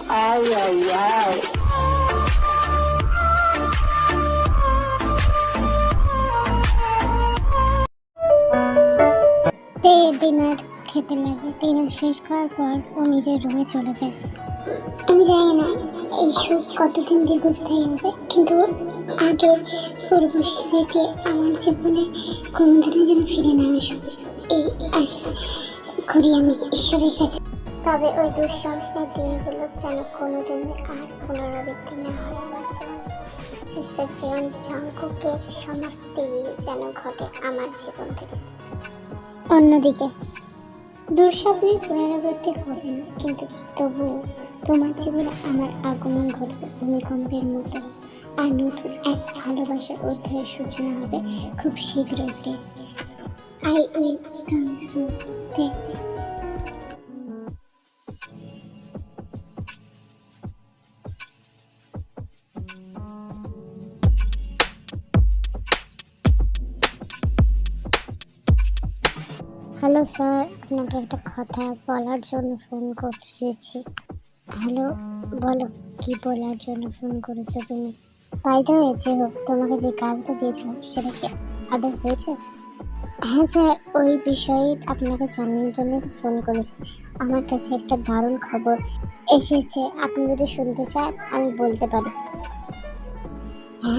Ay, ay, ay. Dinner খেতে লাগে। Dinner শেষ করার পর ও নিজের রুমে চলে যায়। আমি জানি না এই সুখ কতদিন দীর্ঘস্থায়ী হবে, কিন্তু আগের পূর্ব স্মৃতি আমার জীবনে কোনোদিনও যেন ফিরে না আসুক, এই আশা করি আমি ঈশ্বরের কাছে। তবে ওই দুঃস্বপ্নের দিনগুলো যেন কোনোদিন আর পুনরাবৃত্তি না হয় আমার জীবনে। মিস্টার জিয়ন জংকুকের সমাপ্তি যেন ঘটে আমার জীবন থেকে। অন্যদিকে দুঃস্বপ্নের পুনরাবৃত্তি হবে না, কিন্তু তবুও তোমার জীবনে আমার আগমন ঘটবে ভূমিকম্পের মতো, আর নতুন এক ভালোবাসার অধ্যায়ের সূচনা হবে খুব শীঘ্রই। I will come soon. Hello sir, আপনাকে একটা কথা বলার জন্য ফোন করছি। হ্যালো, বলো, কি বলার জন্য ফোন করেছো তুমি? ফায়দা হয়েছে হোক, তোমাকে যে কাজটা দিয়েছিলাম সেটা কি আদৌ হয়েছে? হ্যাঁ স্যার, ওই বিষয়ে আপনাকে জানানোর জন্য তো ফোন করেছি। আমার কাছে একটা দারুণ খবর এসেছে, আপনি যদি শুনতে চান আমি বলতে পারি।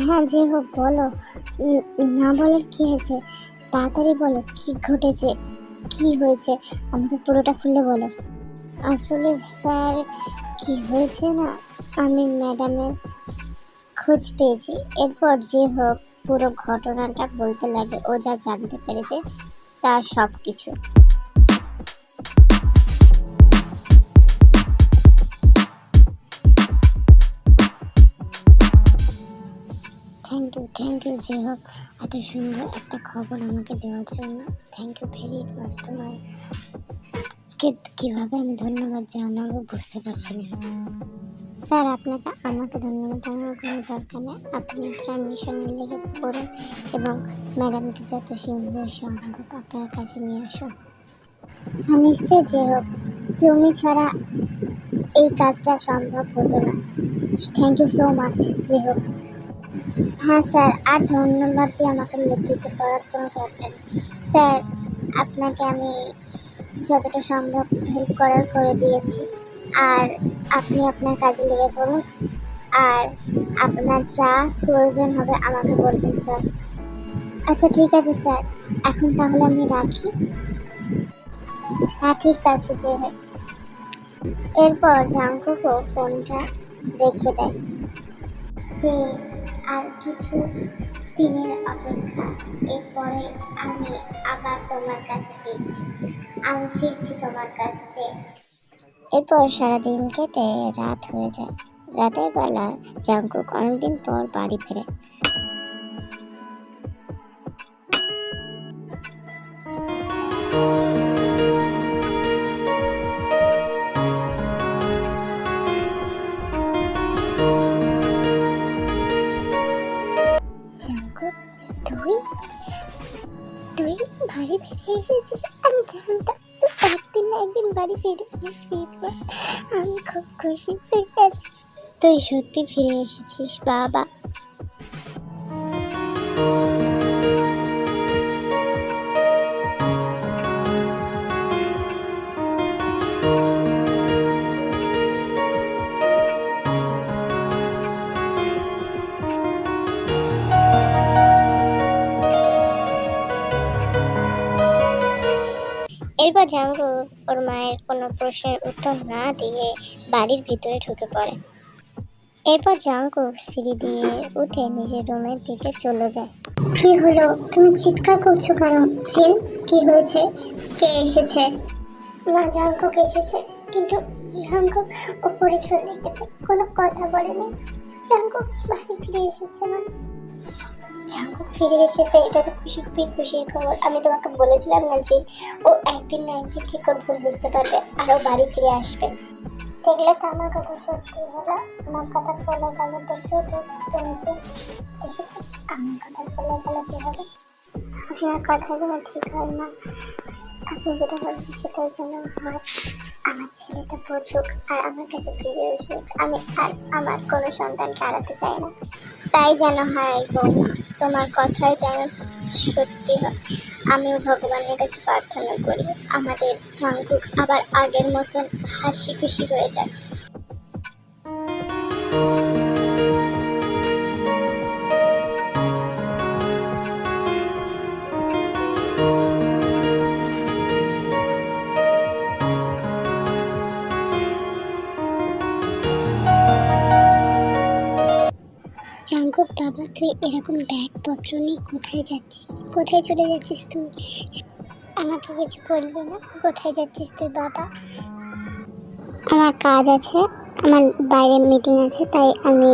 হ্যাঁ যে হোক, বলো। না বলার কি হয়েছে, তাড়াতাড়ি বলো কি ঘটেছে, কি হয়েছে, আমাকে পুরোটা খুলে বলো। আসলে স্যার, কি হয়েছে না, আমি ম্যাডামের খোঁজ পেয়েছি। এরপর যে হোক পুরো ঘটনাটা বলতে লাগে, ও যা জানতে পেরেছে তার সব কিছু। থ্যাংক ইউ যে হোক, এত সুন্দর একটা খবর আমাকে দেওয়ার জন্য। Thank you very much. তোমার কিভাবে আমি ধন্যবাদ জানাবো বুঝতে পারছি না স্যার। আপনাকে আমাকে ধন্যবাদ জানানোর কোনো দরকার নেই। আপনি পারমিশনে লেগে পড়ুন এবং ম্যাডামকে যত শীঘ্র সম্ভব আপনার কাছে নিয়ে আসুন। হ্যাঁ নিশ্চয় যে হোক, তুমি ছাড়া এই কাজটা সম্ভব হতো না। থ্যাংক ইউ সো মাচ যে হোক। হ্যাঁ স্যার, আর ধন্যবাদ দিয়ে আমাকে লজ্জিত করার কোনো দরকার নেই স্যার। আপনাকে আমি যতটা সম্ভব হেল্প করার করে দিয়েছি, আর আপনি আপনার কাজে লেগে পড়ুন, আর আপনার যা প্রয়োজন হবে আমাকে বলবেন স্যার। আচ্ছা ঠিক আছে স্যার, এখন তাহলে আমি রাখি। হ্যাঁ ঠিক আছে যে হোক। এরপর জাংকুকও ফোনটা রেখে দেয়। আর কিছু দিনের অপেক্ষা, এরপরে আমি আবার তোমার কাছে ফিরছি তোমার কাছে। এরপর সারাদিন কেটে রাত হয়ে যায়। রাতের বেলা জাংকুক অনেকদিন পর বাড়ি ফেরে। জাংকুক, তুই তুই বাড়ি ফিরে এসেছিস? আমি জানতাম তুই একদিন না একদিন বাড়ি ফিরে আসবি। আমি খুব খুশি তুই সত্যি ফিরে এসেছিস বাবা। এরপর জাংকুক ওর মায়ের কোনো প্রশ্নের উত্তর না দিয়ে বাড়ির ভিতরে ঢুকে পড়ে। এরপর জাংকুক সিঁড়ি দিয়ে উঠে নিজের রুমের দিকে চলে যায়। কি হলো, তুমি চিৎকার করছো কেন? জিন, কি হয়েছে? কে এসেছে? মা, জাংকুক এসেছে, কিন্তু জাংকুক উপরে চলে গেছে, কোনো কথা বলেনি। জাংকুক বাড়ি ফিরে এসেছে। মা, জাংকুক ফিরে এসেছে, এটা তো খুবই খুশির খবর। আমি তোমাকে বলেছিলাম না যে ও একদিন না একদিন ঠিক ওর ভুল বুঝতে পারবে আর ও বাড়ি ফিরে আসবে। দেখলে তো আমার কথা সত্যি হলো, আমার কথা ফলে গেল। দেখলে তো তুমি যে দেখেছো আমার কথা ফলে গেল কিভাবে। আমার কথাগুলো ঠিক হয় না, আপনি যেটা বলছেন সেটাই যেন হয়, আমার ছেলেটা বুঝুক আর আমার কাছে ফিরে আসুক। আমি আর আমার কোনো সন্তানকে হারাতে চাই না। তাই যেন হয় বৌমা, তোমার কথাই যেন সত্যি হয়। আমিও ভগবানের কাছে প্রার্থনা করি আমাদের জাঙ্কুক আবার আগের মতন হাসি খুশি হয়ে যাক। জাঙ্কুক বাবা, তুই এরকম ব্যাগপত্র নিয়ে কোথায় যাচ্ছিস? কোথায় চলে যাচ্ছিস তুই? আমাকে কিছু বলবি না? কোথায় যাচ্ছিস তুই বাবা? আমার কাজ আছে, আমার বাইরে মিটিং আছে, তাই আমি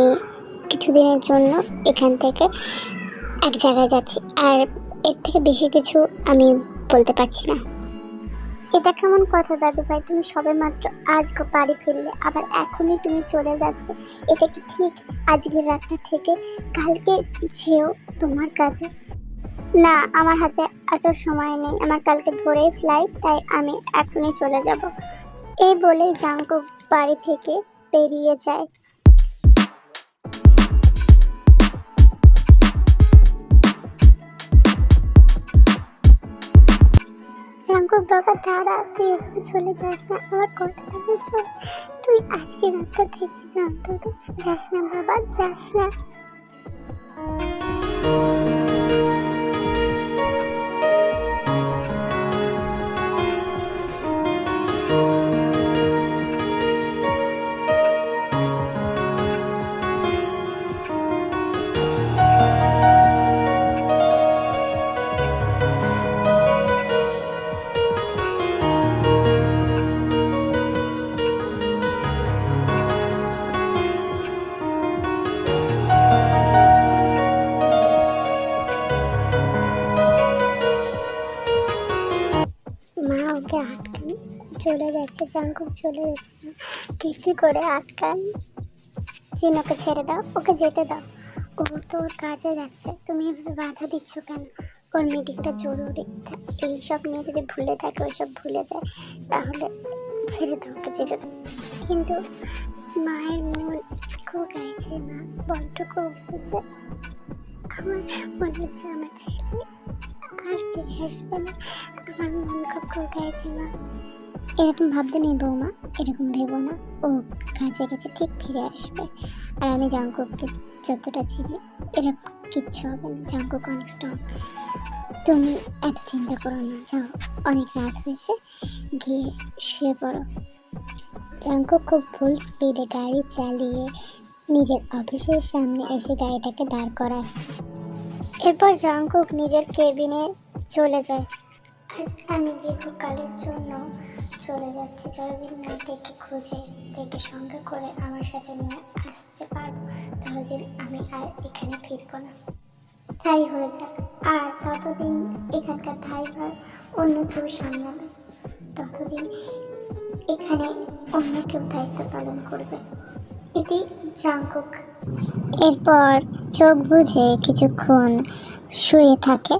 কিছুদিনের জন্য এখান থেকে এক জায়গায় যাচ্ছি। আর এর থেকে বেশি কিছু আমি বলতে পারছি না। এটা কেমন কথা দাদু ভাই? তুমি সবে মাত্র আজ বাড়ি ফিরলে, আবার এখনই তুমি চলে যাচ্ছ। এটা কি ঠিক? আজকের রাতটা থেকে কালকে যেও তোমার কাছে। না, আমার হাতে এত সময় নেই, আমার কালকে ভোরেই ফ্লাইট, তাই আমি এখনই চলে যাব। এই বলেই জাঙ্কুক বাড়ি থেকে বেরিয়ে যায়। জাঙ্কুক বাবা দাঁড়া, তুই এভাবে চলে যাস না, আমার কথাটা শোন। তুই আজকে রাতটা থেকে জানতো তো, যাস না বাবা, যাস না। মা ওকে আটকান, চলে যাচ্ছে, জাঙ্কুক চলে যাচ্ছে, কিছু করে আটকান। চিন, ওকে ছেড়ে দাও, ওকে যেতে দাও। ও তো ওর কাজে যাচ্ছে, তুমি এভাবে বাধা দিচ্ছ কেন? ওর মিটিংটা জরুরি, এইসব নিয়ে যদি ভুলে থাকে, ওইসব ভুলে যায়, তাহলে ছেড়ে দাও, ওকে যেতে দাও। কিন্তু মায়ের মন খুব গাইছে না, বড্ড খুব হচ্ছে। আমার মনে হচ্ছে আমার ছেলে আর ফিরে আসবে না, আমার মন খুব গাইছে না। এরকম ভাবতে নেই বৌমা, এরকম ভেবো না। ও কাছে কাছে ঠিক ফিরে আসবে। আর আমি জাঙ্কুককে যতটা চিনি, এরকম কিচ্ছু হবে না। জাঙ্কুক অনেক স্ট্রং, তুমি এত চিন্তা করো না। যাও, অনেক রাত হয়েছে, গিয়ে শুয়ে পড়ো। জাঙ্কুক খুব ফুল স্পিডে গাড়ি চালিয়ে নিজের অফিসের সামনে এসে গাড়িটাকে দাঁড় করায়। এরপর জাঙ্কুক নিজের কেবিনে চলে যায়। আজ আমি দীর্ঘকালের জন্য চলে যাচ্ছি। যতদিন না দেখে খুঁজে দেখে সঙ্গে করে আমার সাথে নিয়ে আসতে পারবো, ততদিন আমি আর এখানে ফিরবো না। তাই হয়ে যাক। আর ততদিন এখানকার দায়ভার অন্য কেউ সামলাবে, ততদিন এখানে অন্য কেউ দায়িত্ব পালন করবে। এটি জাঙ্কুক। এরপর চোখ বুঝে কিছুক্ষণ শুয়ে থাকে।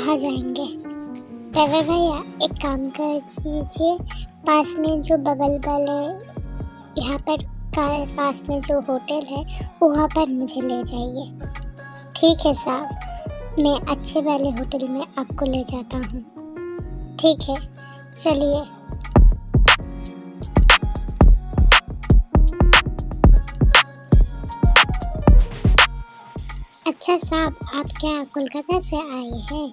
कहाँ जाएंगे? ड्राइवर भैया एक काम कर दीजिए, पास में जो बगल वाले यहाँ पर पास में जो होटल है वहाँ पर मुझे ले जाइए। ठीक है साहब, मैं अच्छे वाले होटल में आपको ले जाता हूँ। ठीक है, चलिए। अच्छा साहब, आप क्या कोलकाता से आए हैं?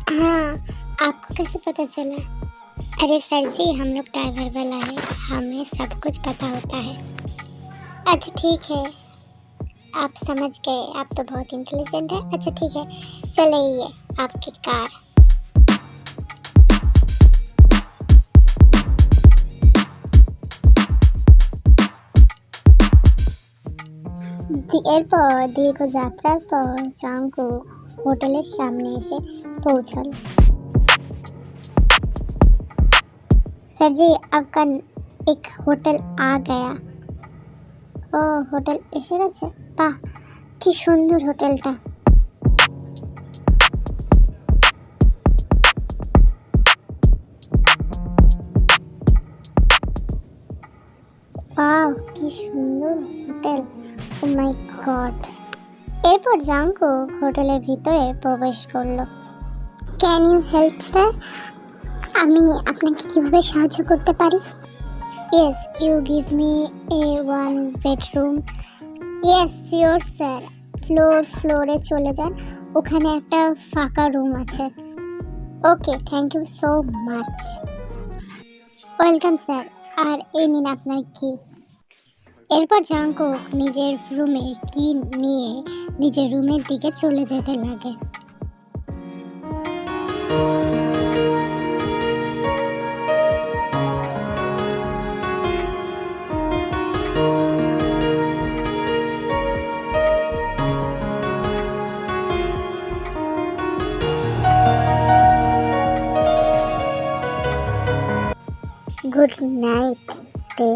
हाँ, आपको कैसे पता चला? अरे सर जी, हम लोग ड्राइवर वाला है, हमें सब कुछ पता होता है। अच्छा ठीक है, आप समझ गए, आप तो बहुत इंटेलिजेंट है। अच्छा ठीक है, चलिए आपकी कार। এরপর দীর্ঘ যাত্রার পর জাঙ্কু হোটেলের সামনে এসে পৌঁছাল। सर जी, आपका एक होटल आ गया। ও হোটেল এসে গেছে? বাহ, কি সুন্দর হোটেলটা। ওয়াও, কি সুন্দর হোটেল। ও মাই গড। এরপর জাঙ্কু হোটেলের ভিতরে প্রবেশ করলো। Can you help sir? আমি আপনাকে কিভাবে সাহায্য করতে পারি? Yes, you give me a one bedroom. Yes sure sir, ফ্লোরে চলে যান, ওখানে একটা ফাঁকা রুম আছে। Okay, thank you so much. Welcome sir, আর এই নিন আপনার কি। এরপর জাঙ্কুক নিজের রুমে কি নিয়ে নিজের রুমের দিকে চলে যেতে লাগে। গুড নাইট তে।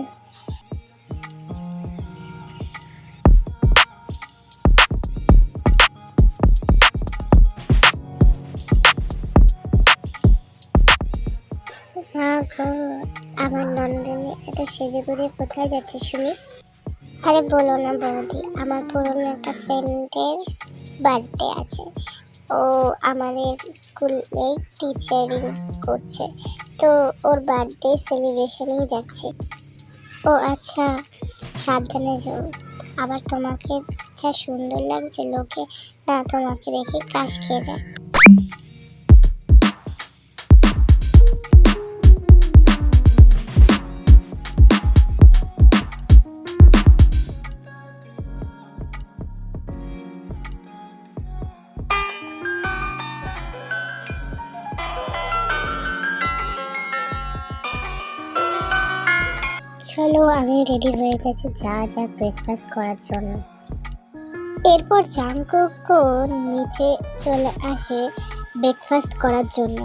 আমার নন্দনী এত সেজেগুজে কোথায় যাচ্ছে শুনি? আরে বলো না বৌদি, আমার পুরনো একটা ফ্রেন্ডের বার্থডে আছে। ও আমাদের স্কুলে টিচারিং করছে, তো ওর বার্থডে সেলিব্রেশনেই যাচ্ছে। ও আচ্ছা, সাবধানে যাও। আবার তোমাকে যা সুন্দর লাগছে, লোকে না তোমাকে দেখে ক্রাশ খেয়ে যায়। চলো, আমি রেডি হয়ে গেছি, যা ব্রেকফাস্ট করার জন্য। এরপর জাঙ্কুকও নিচে চলে আসে ব্রেকফাস্ট করার জন্য।